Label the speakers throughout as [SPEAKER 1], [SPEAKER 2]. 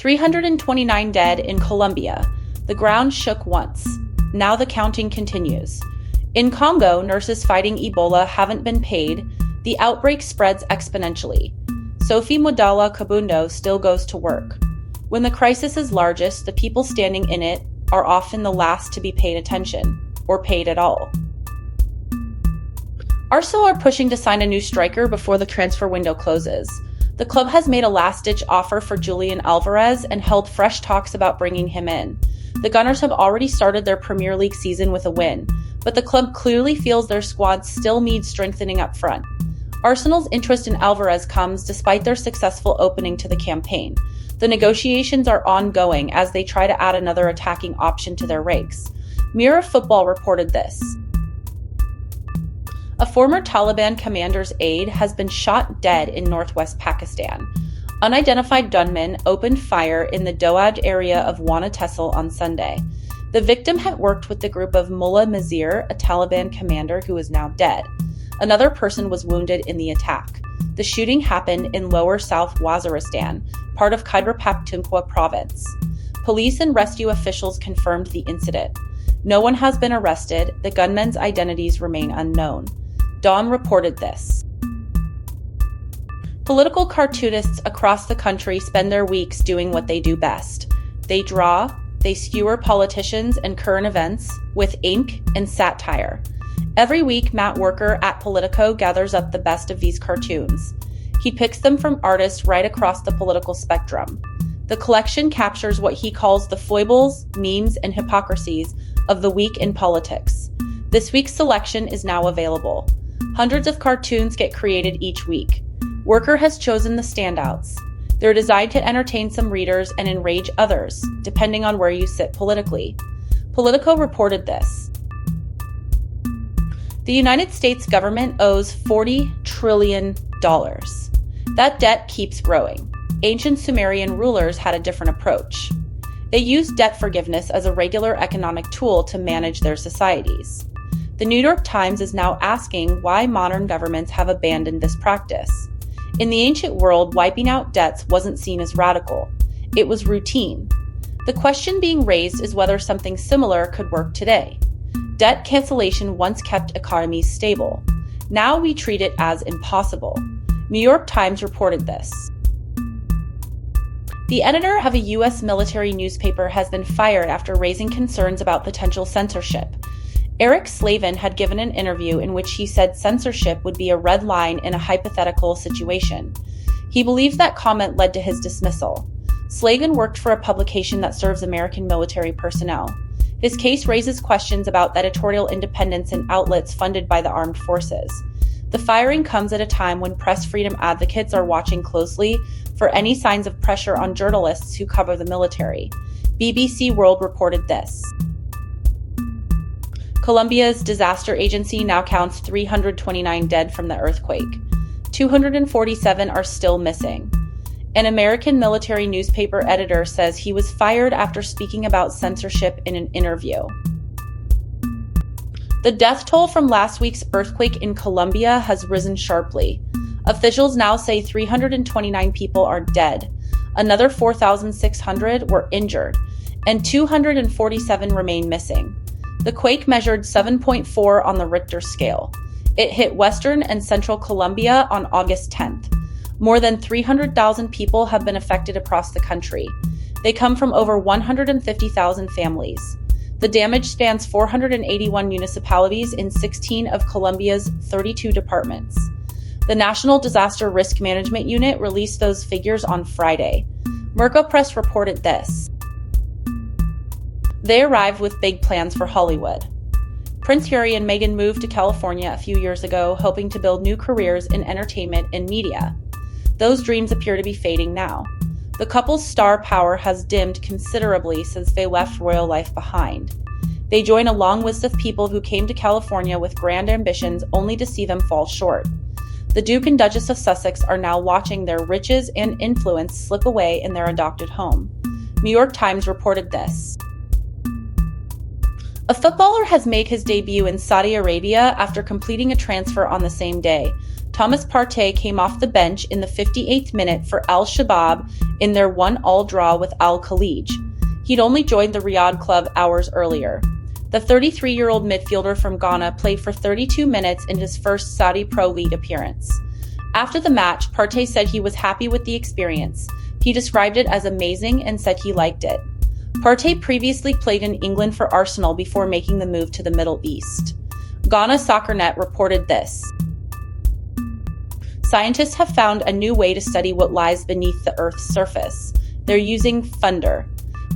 [SPEAKER 1] 329 dead in Colombia. The ground shook once. Now the counting continues. In Congo, nurses fighting Ebola haven't been paid. The outbreak spreads exponentially. Sophie Mudala Kabundo still goes to work. When the crisis is largest, the people standing in it are often the last to be paid attention, or paid at all. Arsenal are pushing to sign a new striker before the transfer window closes. The club has made a last-ditch offer for Julian Alvarez and held fresh talks about bringing him in. The Gunners have already started their Premier League season with a win, but the club clearly feels their squad still needs strengthening up front. Arsenal's interest in Alvarez comes despite their successful opening to the campaign. The negotiations are ongoing as they try to add another attacking option to their ranks. Mirror Football reported this. A former Taliban commander's aide has been shot dead in northwest Pakistan. Unidentified gunmen opened fire in the Doab area of Wana Tehsil on Sunday. The victim had worked with the group of Mullah Nazir, a Taliban commander who is now dead. Another person was wounded in the attack. The shooting happened in Lower South Waziristan, part of Khyber Pakhtunkhwa province. Police and rescue officials confirmed the incident. No one has been arrested. The gunmen's identities remain unknown. Dawn reported this. Political cartoonists across the country spend their weeks doing what they do best. They draw, they skewer politicians and current events with ink and satire. Every week, Matt Worker at Politico gathers up the best of these cartoons. He picks them from artists right across the political spectrum. The collection captures what he calls the foibles, memes, and hypocrisies of the week in politics. This week's selection is now available. Hundreds of cartoons get created each week. Worker has chosen the standouts. They're designed to entertain some readers and enrage others, depending on where you sit politically. Politico reported this. The United States government owes $40 trillion. That debt keeps growing. Ancient Sumerian rulers had a different approach. They used debt forgiveness as a regular economic tool to manage their societies. The New York Times is now asking why modern governments have abandoned this practice. In the ancient world, wiping out debts wasn't seen as radical. It was routine. The question being raised is whether something similar could work today. Debt cancellation once kept economies stable. Now we treat it as impossible. New York Times reported this. The editor of a U.S. military newspaper has been fired after raising concerns about potential censorship. Eric Slavin had given an interview in which he said censorship would be a red line in a hypothetical situation. He believes that comment led to his dismissal. Slavin worked for a publication that serves American military personnel. His case raises questions about editorial independence in outlets funded by the armed forces. The firing comes at a time when press freedom advocates are watching closely for any signs of pressure on journalists who cover the military. BBC World reported this. Colombia's disaster agency now counts 329 dead from the earthquake. 247 are still missing. An American military newspaper editor says he was fired after speaking about censorship in an interview. The death toll from last week's earthquake in Colombia has risen sharply. Officials now say 329 people are dead. Another 4,600 were injured, and 247 remain missing. The quake measured 7.4 on the Richter scale. It hit western and central Colombia on August 10th. More than 300,000 people have been affected across the country. They come from over 150,000 families. The damage spans 481 municipalities in 16 of Colombia's 32 departments. The National Disaster Risk Management Unit released those figures on Friday. MercoPress reported this. They arrived with big plans for Hollywood. Prince Harry and Meghan moved to California a few years ago, hoping to build new careers in entertainment and media. Those dreams appear to be fading now. The couple's star power has dimmed considerably since they left royal life behind. They join a long list of people who came to California with grand ambitions only to see them fall short. The Duke and Duchess of Sussex are now watching their riches and influence slip away in their adopted home. New York Times reported this. A footballer has made his debut in Saudi Arabia after completing a transfer on the same day. ThomasÂ Partey came off the bench in the 58th minute for Al-Shabab in their 1-1 draw with Al-Khalij. He'd only joined the Riyadh club hours earlier. The 33-year-old midfielder from Ghana played for 32 minutes in his first Saudi Pro League appearance. After the match, Partey said he was happy with the experience. He described it as amazing and said he liked it. Partey previously played in England for Arsenal before making the move to the Middle East. Ghana Soccernet reported this. Scientists have found a new way to study what lies beneath the Earth's surface. They're using thunder.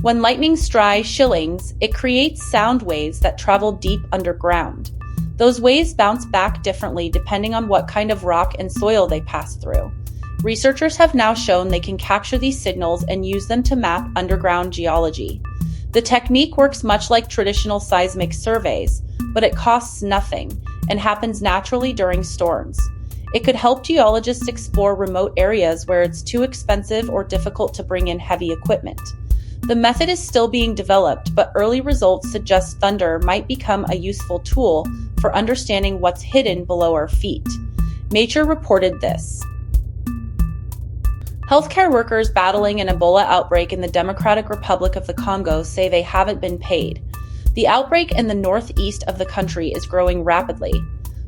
[SPEAKER 1] When lightning strikes shillings, it creates sound waves that travel deep underground. Those waves bounce back differently depending on what kind of rock and soil they pass through. Researchers have now shown they can capture these signals and use them to map underground geology. The technique works much like traditional seismic surveys, but it costs nothing and happens naturally during storms. It could help geologists explore remote areas where it's too expensive or difficult to bring in heavy equipment. The method is still being developed, but early results suggest thunder might become a useful tool for understanding what's hidden below our feet. Nature reported this. Healthcare workers battling an Ebola outbreak in the Democratic Republic of the Congo say they haven't been paid. The outbreak in the northeast of the country is growing rapidly.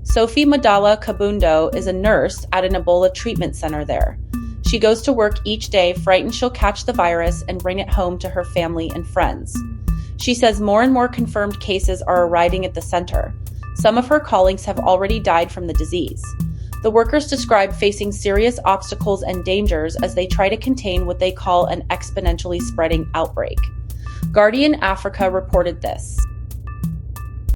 [SPEAKER 1] Sophie Madala Kabundo is a nurse at an Ebola treatment center there. She goes to work each day frightened she'll catch the virus and bring it home to her family and friends. She says more and more confirmed cases are arriving at the center. Some of her colleagues have already died from the disease. The workers describe facing serious obstacles and dangers as they try to contain what they call an exponentially spreading outbreak. Guardian Africa reported this.